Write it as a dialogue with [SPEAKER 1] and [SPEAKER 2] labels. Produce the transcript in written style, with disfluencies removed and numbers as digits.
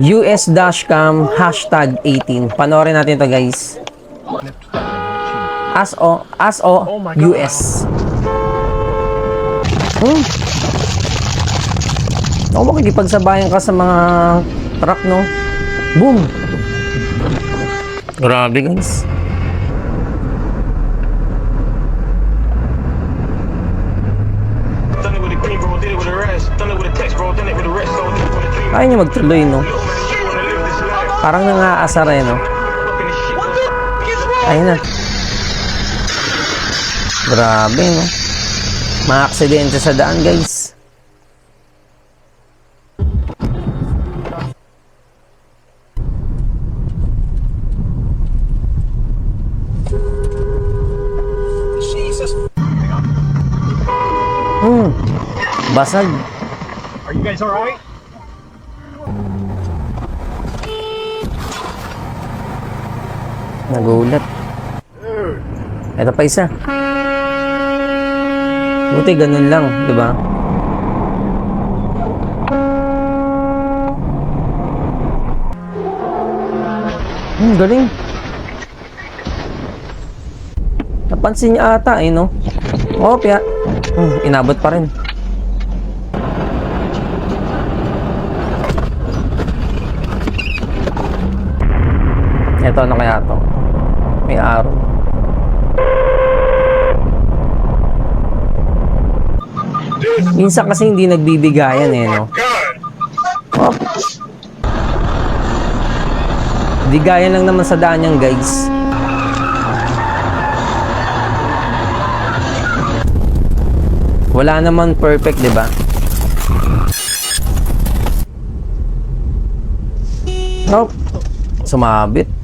[SPEAKER 1] US dashcam #18. Panoorin natin to guys. ASO US. Ako makikipagsabayan ka sa mga truck, no? Boom! Grabe guys. Ayaw niya magtuloy, no? Parang nangaasar eh, no? Ayun na. Grabe, no? Mga aksidente sa daan, guys. Basag.
[SPEAKER 2] Are you guys alright?
[SPEAKER 1] Nagulat. Ito pa isa. Buti ganun lang, di ba? Galing. Napansin niya ata eh, no? Oh, piya. Inabot pa rin. Ito, ano kaya to? May araw. Minsan kasi hindi nagbibigayan eh, no? Oh. Bigayan lang naman sa daan yan, guys. Wala naman perfect, di ba? Nope. Sumabit.